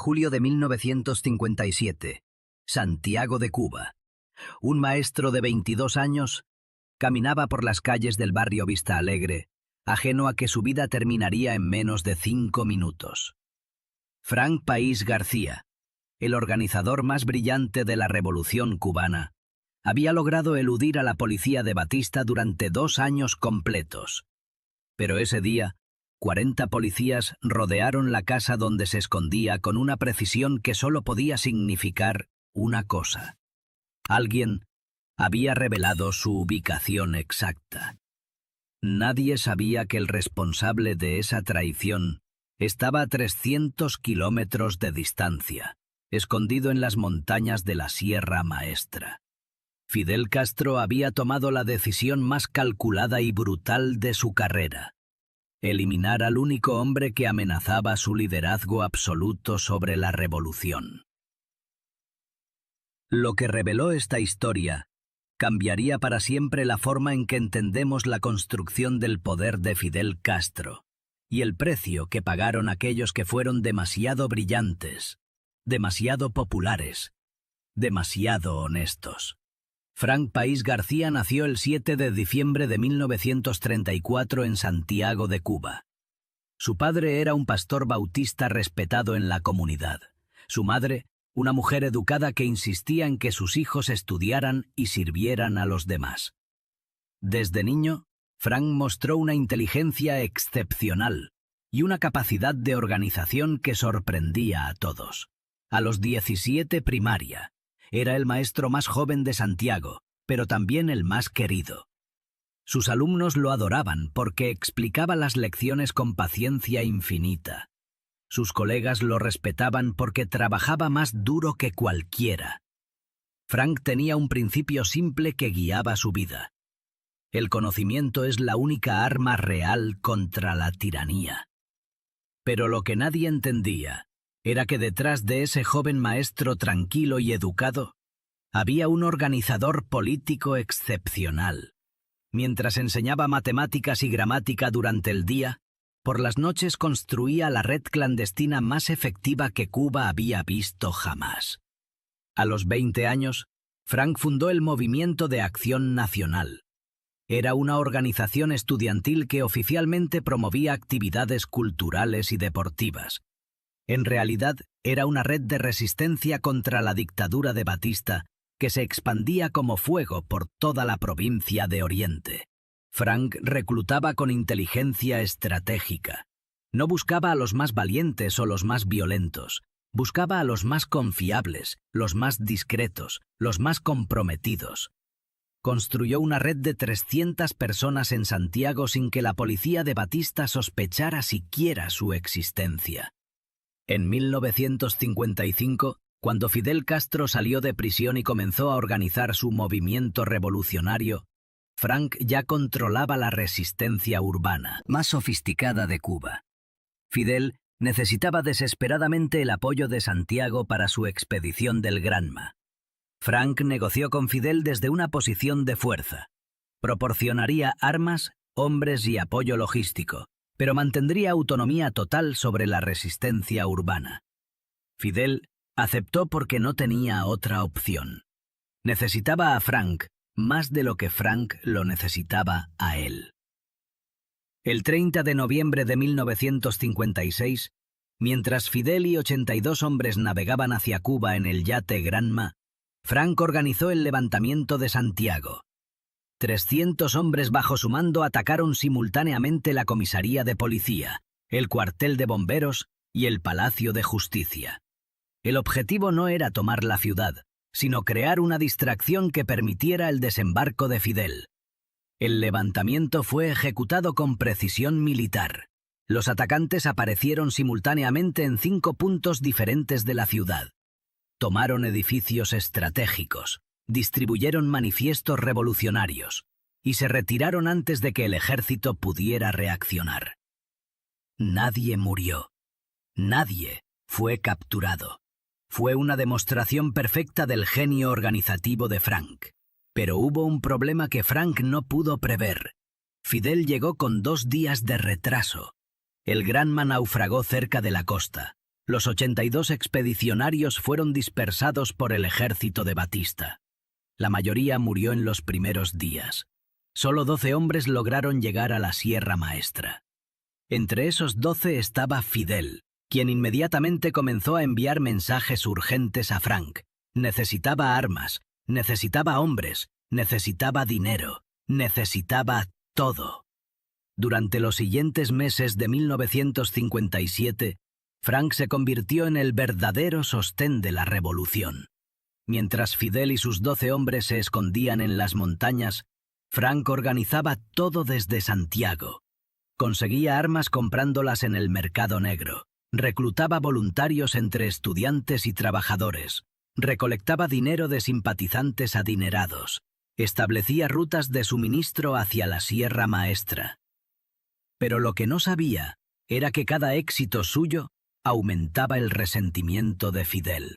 julio de 1957, Santiago de Cuba. Un maestro de 22 años caminaba por las calles del barrio Vista Alegre, ajeno a que su vida terminaría en menos de 5 minutos. Frank País García, el organizador más brillante de la Revolución cubana, había logrado eludir a la policía de Batista durante 2 años completos. Pero ese día, 40 policías rodearon la casa donde se escondía con una precisión que solo podía significar una cosa. Alguien había revelado su ubicación exacta. Nadie sabía que el responsable de esa traición estaba a 300 kilómetros de distancia, escondido en las montañas de la Sierra Maestra. Fidel Castro había tomado la decisión más calculada y brutal de su carrera: eliminar al único hombre que amenazaba su liderazgo absoluto sobre la revolución. Lo que reveló esta historia cambiaría para siempre la forma en que entendemos la construcción del poder de Fidel Castro y el precio que pagaron aquellos que fueron demasiado brillantes, demasiado populares, demasiado honestos. Frank País García nació el 7 de diciembre de 1934 en Santiago de Cuba. Su padre era un pastor bautista respetado en la comunidad. Su madre, una mujer educada que insistía en que sus hijos estudiaran y sirvieran a los demás. Desde niño, Frank mostró una inteligencia excepcional y una capacidad de organización que sorprendía a todos. A los 17 primaria, era el maestro más joven de Santiago, pero también el más querido. Sus alumnos lo adoraban porque explicaba las lecciones con paciencia infinita. Sus colegas lo respetaban porque trabajaba más duro que cualquiera. Frank tenía un principio simple que guiaba su vida: el conocimiento es la única arma real contra la tiranía. Pero lo que nadie entendía era que detrás de ese joven maestro tranquilo y educado había un organizador político excepcional. Mientras enseñaba matemáticas y gramática durante el día, por las noches construía la red clandestina más efectiva que Cuba había visto jamás. A los 20 años, Frank fundó el Movimiento de Acción Nacional. Era una organización estudiantil que oficialmente promovía actividades culturales y deportivas. En realidad, era una red de resistencia contra la dictadura de Batista que se expandía como fuego por toda la provincia de Oriente. Frank reclutaba con inteligencia estratégica. No buscaba a los más valientes o los más violentos. Buscaba a los más confiables, los más discretos, los más comprometidos. Construyó una red de 300 personas en Santiago sin que la policía de Batista sospechara siquiera su existencia. En 1955, cuando Fidel Castro salió de prisión y comenzó a organizar su movimiento revolucionario, Frank ya controlaba la resistencia urbana más sofisticada de Cuba. Fidel necesitaba desesperadamente el apoyo de Santiago para su expedición del Granma. Frank negoció con Fidel desde una posición de fuerza. Proporcionaría armas, hombres y apoyo logístico, pero mantendría autonomía total sobre la resistencia urbana. Fidel aceptó porque no tenía otra opción. Necesitaba a Frank más de lo que Frank lo necesitaba a él. El 30 de noviembre de 1956, mientras Fidel y 82 hombres navegaban hacia Cuba en el yate Granma, Frank organizó el levantamiento de Santiago. 300 hombres bajo su mando atacaron simultáneamente la comisaría de policía, el cuartel de bomberos y el Palacio de Justicia. El objetivo no era tomar la ciudad, sino crear una distracción que permitiera el desembarco de Fidel. El levantamiento fue ejecutado con precisión militar. Los atacantes aparecieron simultáneamente en 5 puntos diferentes de la ciudad. Tomaron edificios estratégicos, distribuyeron manifiestos revolucionarios y se retiraron antes de que el ejército pudiera reaccionar. Nadie murió. Nadie fue capturado. Fue una demostración perfecta del genio organizativo de Frank. Pero hubo un problema que Frank no pudo prever. Fidel llegó con 2 días de retraso. El Granma naufragó cerca de la costa. Los 82 expedicionarios fueron dispersados por el ejército de Batista. La mayoría murió en los primeros días. Solo 12 hombres lograron llegar a la Sierra Maestra. Entre esos 12 estaba Fidel, quien inmediatamente comenzó a enviar mensajes urgentes a Frank. Necesitaba armas, necesitaba hombres, necesitaba dinero, necesitaba todo. Durante los siguientes meses de 1957, Frank se convirtió en el verdadero sostén de la revolución. Mientras Fidel y sus 12 hombres se escondían en las montañas, Frank organizaba todo desde Santiago. Conseguía armas comprándolas en el mercado negro, reclutaba voluntarios entre estudiantes y trabajadores, recolectaba dinero de simpatizantes adinerados, establecía rutas de suministro hacia la Sierra Maestra. Pero lo que no sabía era que cada éxito suyo aumentaba el resentimiento de Fidel.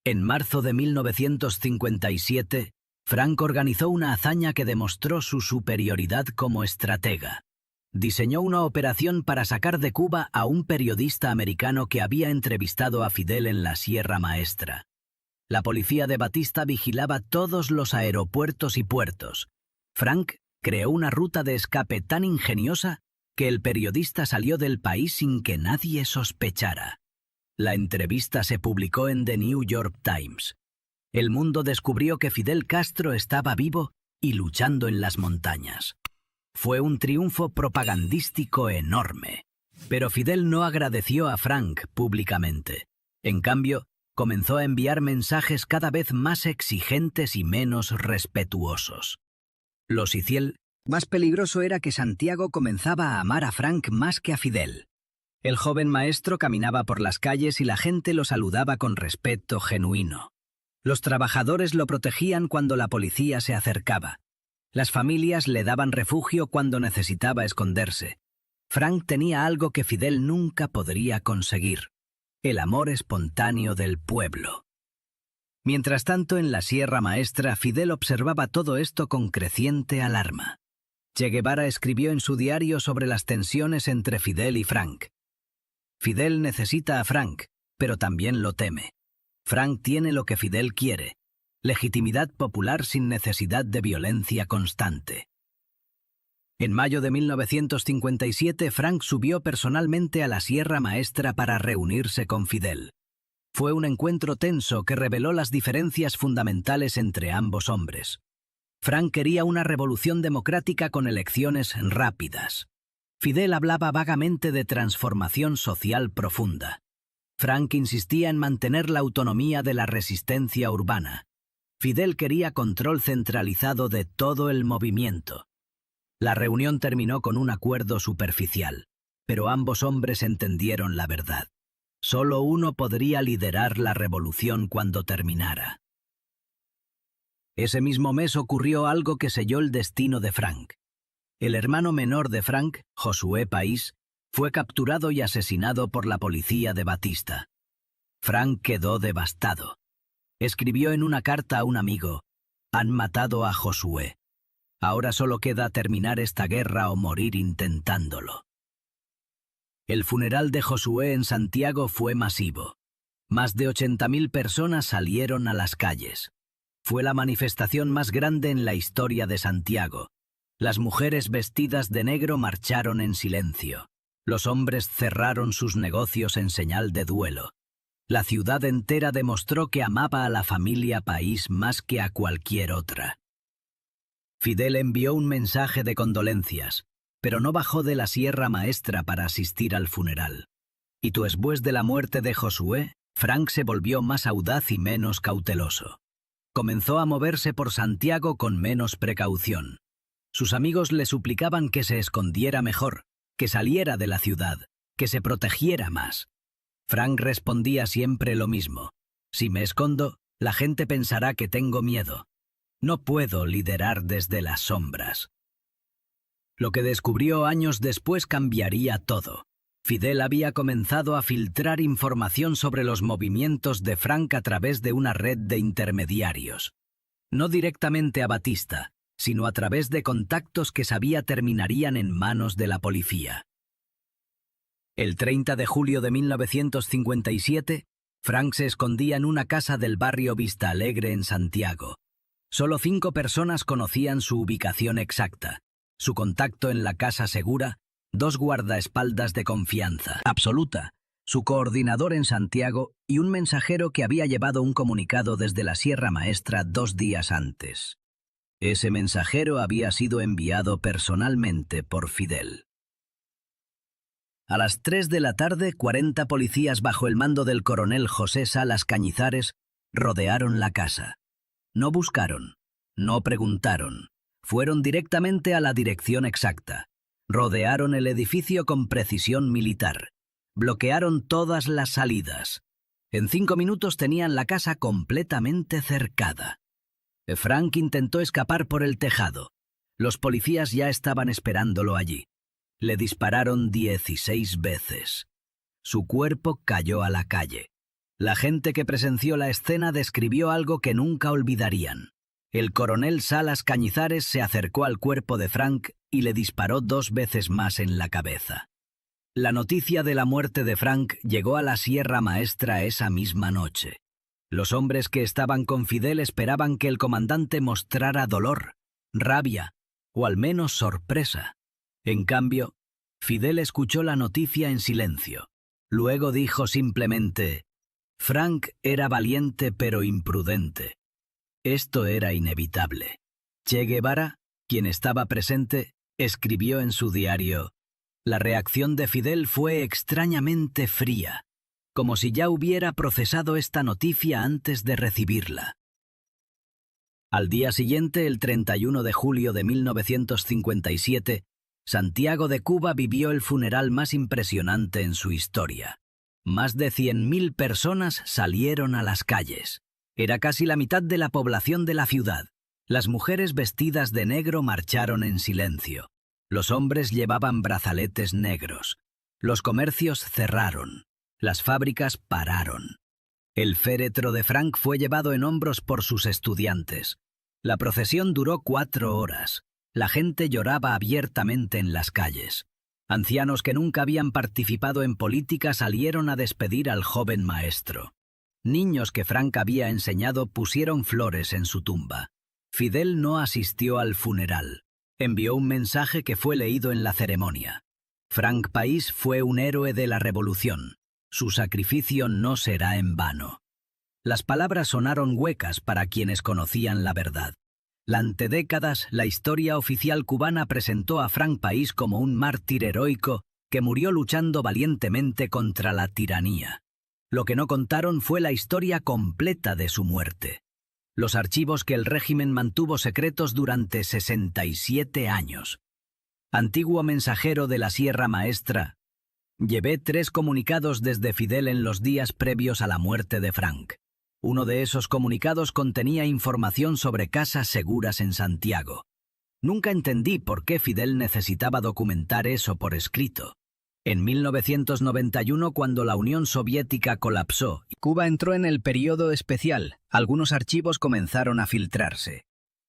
En marzo de 1957, Frank organizó una hazaña que demostró su superioridad como estratega. Diseñó una operación para sacar de Cuba a un periodista americano que había entrevistado a Fidel en la Sierra Maestra. La policía de Batista vigilaba todos los aeropuertos y puertos. Frank creó una ruta de escape tan ingeniosa que el periodista salió del país sin que nadie sospechara. La entrevista se publicó en The New York Times. El mundo descubrió que Fidel Castro estaba vivo y luchando en las montañas. Fue un triunfo propagandístico enorme. Pero Fidel no agradeció a Frank públicamente. En cambio, comenzó a enviar mensajes cada vez más exigentes y menos respetuosos. Lo siguiente, más peligroso era que Santiago comenzaba a amar a Frank más que a Fidel. El joven maestro caminaba por las calles y la gente lo saludaba con respeto genuino. Los trabajadores lo protegían cuando la policía se acercaba. Las familias le daban refugio cuando necesitaba esconderse. Frank tenía algo que Fidel nunca podría conseguir: el amor espontáneo del pueblo. Mientras tanto, en la Sierra Maestra, Fidel observaba todo esto con creciente alarma. Che Guevara escribió en su diario sobre las tensiones entre Fidel y Frank. Fidel necesita a Frank, pero también lo teme. Frank tiene lo que Fidel quiere: legitimidad popular sin necesidad de violencia constante. En mayo de 1957, Frank subió personalmente a la Sierra Maestra para reunirse con Fidel. Fue un encuentro tenso que reveló las diferencias fundamentales entre ambos hombres. Frank quería una revolución democrática con elecciones rápidas. Fidel hablaba vagamente de transformación social profunda. Frank insistía en mantener la autonomía de la resistencia urbana. Fidel quería control centralizado de todo el movimiento. La reunión terminó con un acuerdo superficial, pero ambos hombres entendieron la verdad. Solo uno podría liderar la revolución cuando terminara. Ese mismo mes ocurrió algo que selló el destino de Frank. El hermano menor de Frank, Josué País, fue capturado y asesinado por la policía de Batista. Frank quedó devastado. Escribió en una carta a un amigo: «Han matado a Josué. Ahora solo queda terminar esta guerra o morir intentándolo». El funeral de Josué en Santiago fue masivo. Más de 80.000 personas salieron a las calles. Fue la manifestación más grande en la historia de Santiago. Las mujeres vestidas de negro marcharon en silencio. Los hombres cerraron sus negocios en señal de duelo. La ciudad entera demostró que amaba a la familia País más que a cualquier otra. Fidel envió un mensaje de condolencias, pero no bajó de la Sierra Maestra para asistir al funeral. Y después de la muerte de Josué, Frank se volvió más audaz y menos cauteloso. Comenzó a moverse por Santiago con menos precaución. Sus amigos le suplicaban que se escondiera mejor, que saliera de la ciudad, que se protegiera más. Frank respondía siempre lo mismo: «Si me escondo, la gente pensará que tengo miedo. No puedo liderar desde las sombras». Lo que descubrió años después cambiaría todo. Fidel había comenzado a filtrar información sobre los movimientos de Frank a través de una red de intermediarios. No directamente a Batista, sino a través de contactos que sabía terminarían en manos de la policía. El 30 de julio de 1957, Frank se escondía en una casa del barrio Vista Alegre en Santiago. Solo 5 personas conocían su ubicación exacta, su contacto en la casa segura, 2 guardaespaldas de confianza absoluta, su coordinador en Santiago y un mensajero que había llevado un comunicado desde la Sierra Maestra 2 días antes. Ese mensajero había sido enviado personalmente por Fidel. A las 3 de la tarde, 40 policías bajo el mando del coronel José Salas Cañizares rodearon la casa. No buscaron, no preguntaron, fueron directamente a la dirección exacta. Rodearon el edificio con precisión militar. Bloquearon todas las salidas. En 5 minutos tenían la casa completamente cercada. Frank intentó escapar por el tejado. Los policías ya estaban esperándolo allí. Le dispararon 16 veces. Su cuerpo cayó a la calle. La gente que presenció la escena describió algo que nunca olvidarían. El coronel Salas Cañizares se acercó al cuerpo de Frank y le disparó 2 veces más en la cabeza. La noticia de la muerte de Frank llegó a la Sierra Maestra esa misma noche. Los hombres que estaban con Fidel esperaban que el comandante mostrara dolor, rabia o al menos sorpresa. En cambio, Fidel escuchó la noticia en silencio. Luego dijo simplemente: «Frank era valiente pero imprudente». Esto era inevitable. Che Guevara, quien estaba presente, escribió en su diario: «La reacción de Fidel fue extrañamente fría, como si ya hubiera procesado esta noticia antes de recibirla». Al día siguiente, el 31 de julio de 1957, Santiago de Cuba vivió el funeral más impresionante en su historia. Más de 100.000 personas salieron a las calles. Era casi la mitad de la población de la ciudad. Las mujeres vestidas de negro marcharon en silencio. Los hombres llevaban brazaletes negros. Los comercios cerraron. Las fábricas pararon. El féretro de Frank fue llevado en hombros por sus estudiantes. La procesión duró 4 horas. La gente lloraba abiertamente en las calles. Ancianos que nunca habían participado en política salieron a despedir al joven maestro. Niños que Frank había enseñado pusieron flores en su tumba. Fidel no asistió al funeral. Envió un mensaje que fue leído en la ceremonia. Frank País fue un héroe de la revolución. Su sacrificio no será en vano. Las palabras sonaron huecas para quienes conocían la verdad. Durante décadas, la historia oficial cubana presentó a Frank País como un mártir heroico que murió luchando valientemente contra la tiranía. Lo que no contaron fue la historia completa de su muerte. Los archivos que el régimen mantuvo secretos durante 67 años. Antiguo mensajero de la Sierra Maestra, llevé 3 comunicados desde Fidel en los días previos a la muerte de Frank. Uno de esos comunicados contenía información sobre casas seguras en Santiago. Nunca entendí por qué Fidel necesitaba documentar eso por escrito. En 1991, cuando la Unión Soviética colapsó y Cuba entró en el periodo especial, algunos archivos comenzaron a filtrarse.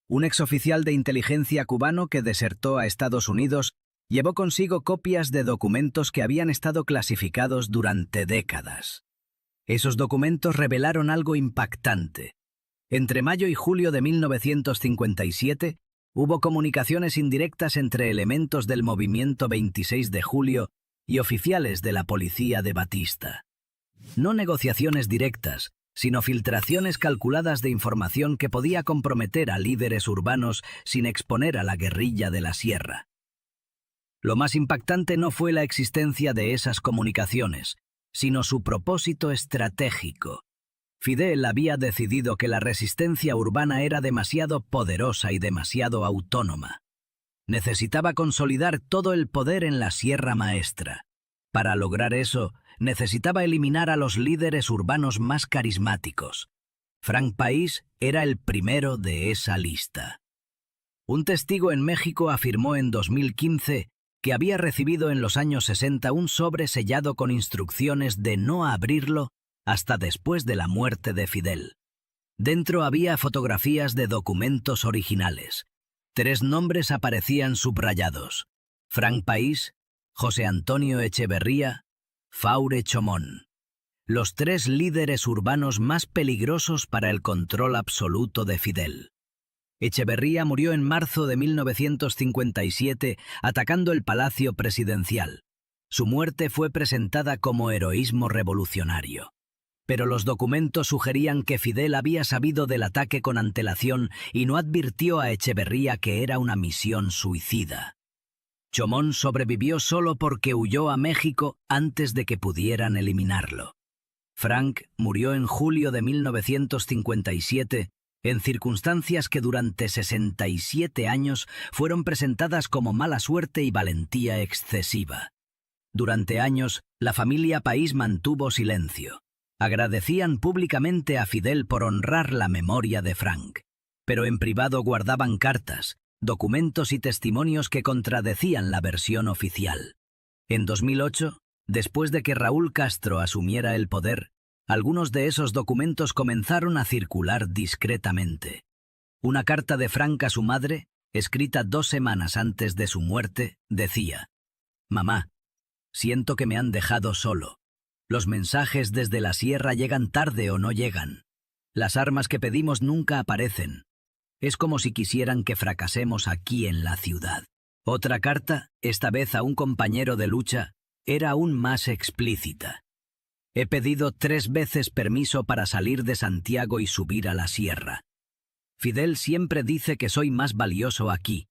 Un exoficial de inteligencia cubano que desertó a Estados Unidos llevó consigo copias de documentos que habían estado clasificados durante décadas. Esos documentos revelaron algo impactante. Entre mayo y julio de 1957, hubo comunicaciones indirectas entre elementos del movimiento 26 de julio y oficiales de la policía de Batista. No negociaciones directas, sino filtraciones calculadas de información que podía comprometer a líderes urbanos sin exponer a la guerrilla de la sierra. Lo más impactante no fue la existencia de esas comunicaciones, sino su propósito estratégico. Fidel había decidido que la resistencia urbana era demasiado poderosa y demasiado autónoma. Necesitaba consolidar todo el poder en la Sierra Maestra. Para lograr eso, necesitaba eliminar a los líderes urbanos más carismáticos. Frank País era el primero de esa lista. Un testigo en México afirmó en 2015 que había recibido en los años 60 un sobre sellado con instrucciones de no abrirlo hasta después de la muerte de Fidel. Dentro había fotografías de documentos originales. 3 nombres aparecían subrayados: Frank País, José Antonio Echeverría Faure Chomón. Los tres líderes urbanos más peligrosos para el control absoluto de Fidel. Echeverría murió en marzo de 1957 atacando el Palacio Presidencial. Su muerte fue presentada como heroísmo revolucionario. Pero los documentos sugerían que Fidel había sabido del ataque con antelación y no advirtió a Echeverría que era una misión suicida. Chomón sobrevivió solo porque huyó a México antes de que pudieran eliminarlo. Frank murió en julio de 1957 en circunstancias que durante 67 años fueron presentadas como mala suerte y valentía excesiva. Durante años, la familia País mantuvo silencio. Agradecían públicamente a Fidel por honrar la memoria de Frank, pero en privado guardaban cartas, documentos y testimonios que contradecían la versión oficial. En 2008, después de que Raúl Castro asumiera el poder, algunos de esos documentos comenzaron a circular discretamente. Una carta de Frank a su madre, escrita 2 semanas antes de su muerte, decía: «Mamá, siento que me han dejado solo. Los mensajes desde la sierra llegan tarde o no llegan. Las armas que pedimos nunca aparecen. Es como si quisieran que fracasemos aquí en la ciudad». Otra carta, esta vez a un compañero de lucha, era aún más explícita. «He pedido 3 veces permiso para salir de Santiago y subir a la sierra. Fidel siempre dice que soy más valioso aquí,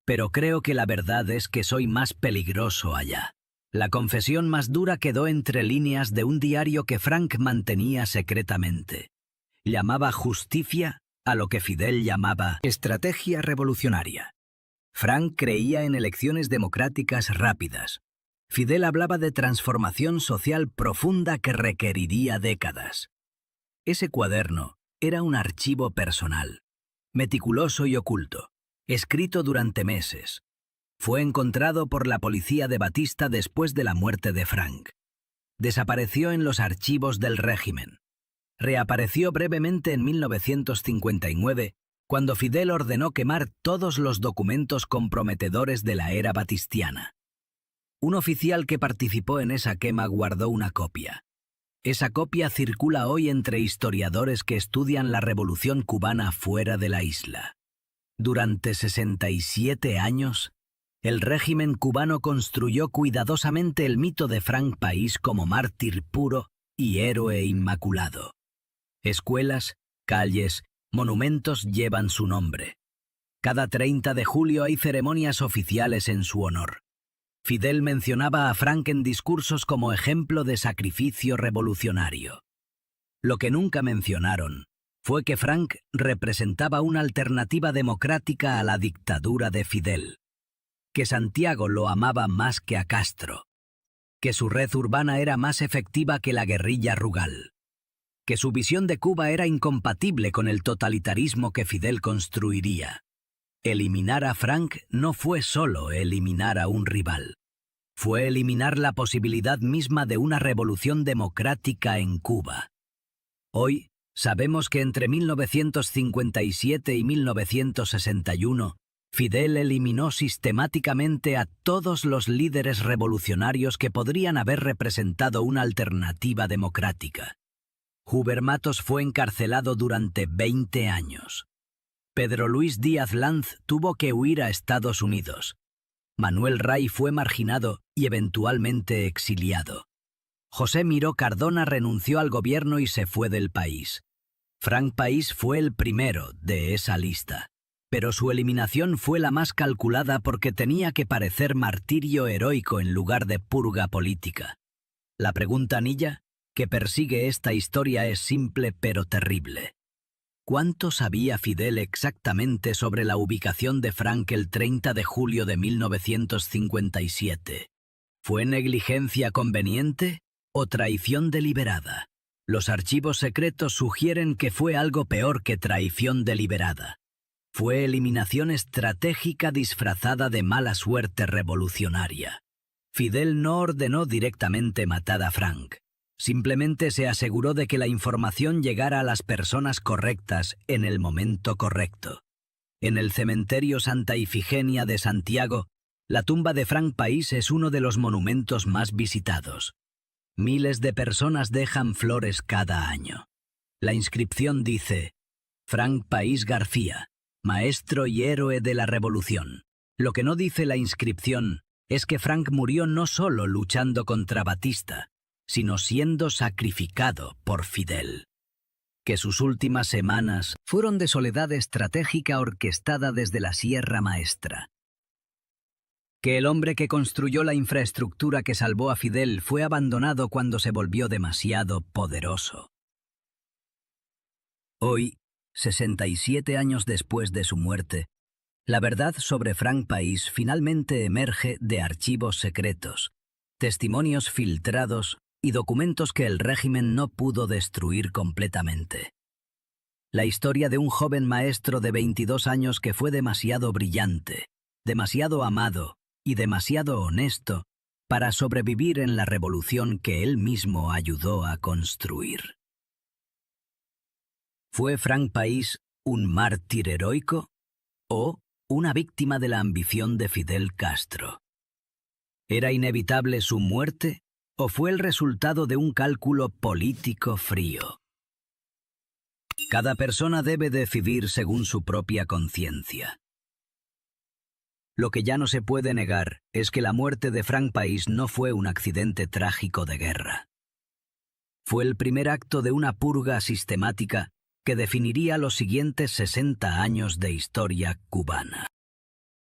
pero creo que la verdad es que soy más peligroso allá». La confesión más dura quedó entre líneas de un diario que Frank mantenía secretamente. Llamaba justicia a lo que Fidel llamaba estrategia revolucionaria. Frank creía en elecciones democráticas rápidas. Fidel hablaba de transformación social profunda que requeriría décadas. Ese cuaderno era un archivo personal, meticuloso y oculto, escrito durante meses. Fue encontrado por la policía de Batista después de la muerte de Frank. Desapareció en los archivos del régimen. Reapareció brevemente en 1959, cuando Fidel ordenó quemar todos los documentos comprometedores de la era batistiana. Un oficial que participó en esa quema guardó una copia. Esa copia circula hoy entre historiadores que estudian la revolución cubana fuera de la isla. Durante 67 años, el régimen cubano construyó cuidadosamente el mito de Frank País como mártir puro y héroe inmaculado. Escuelas, calles, monumentos llevan su nombre. Cada 30 de julio hay ceremonias oficiales en su honor. Fidel mencionaba a Frank en discursos como ejemplo de sacrificio revolucionario. Lo que nunca mencionaron fue que Frank representaba una alternativa democrática a la dictadura de Fidel, que Santiago lo amaba más que a Castro, que su red urbana era más efectiva que la guerrilla rugal, que su visión de Cuba era incompatible con el totalitarismo que Fidel construiría. Eliminar a Frank no fue solo eliminar a un rival, fue eliminar la posibilidad misma de una revolución democrática en Cuba. Hoy sabemos que entre 1957 y 1961, Fidel eliminó sistemáticamente a todos los líderes revolucionarios que podrían haber representado una alternativa democrática. Huber Matos fue encarcelado durante 20 años. Pedro Luis Díaz Lanz tuvo que huir a Estados Unidos. Manuel Ray fue marginado y eventualmente exiliado. José Miró Cardona renunció al gobierno y se fue del país. Frank País fue el primero de esa lista, pero su eliminación fue la más calculada porque tenía que parecer martirio heroico en lugar de purga política. La pregunta anilla que persigue esta historia es simple pero terrible. ¿Cuánto sabía Fidel exactamente sobre la ubicación de Frank el 30 de julio de 1957? ¿Fue negligencia conveniente o traición deliberada? Los archivos secretos sugieren que fue algo peor que traición deliberada. Fue eliminación estratégica disfrazada de mala suerte revolucionaria. Fidel no ordenó directamente matar a Frank. Simplemente se aseguró de que la información llegara a las personas correctas en el momento correcto. En el cementerio Santa Ifigenia de Santiago, la tumba de Frank País es uno de los monumentos más visitados. Miles de personas dejan flores cada año. La inscripción dice: Frank País García, maestro y héroe de la Revolución. Lo que no dice la inscripción es que Frank murió no solo luchando contra Batista, sino siendo sacrificado por Fidel. Que sus últimas semanas fueron de soledad estratégica orquestada desde la Sierra Maestra. Que el hombre que construyó la infraestructura que salvó a Fidel fue abandonado cuando se volvió demasiado poderoso. Hoy, 67 años después de su muerte, la verdad sobre Frank País finalmente emerge de archivos secretos, testimonios filtrados y documentos que el régimen no pudo destruir completamente. La historia de un joven maestro de 22 años que fue demasiado brillante, demasiado amado y demasiado honesto para sobrevivir en la revolución que él mismo ayudó a construir. ¿Fue Frank País un mártir heroico o una víctima de la ambición de Fidel Castro? ¿Era inevitable su muerte o fue el resultado de un cálculo político frío? Cada persona debe decidir según su propia conciencia. Lo que ya no se puede negar es que la muerte de Frank País no fue un accidente trágico de guerra. Fue el primer acto de una purga sistemática que definiría los siguientes 60 años de historia cubana.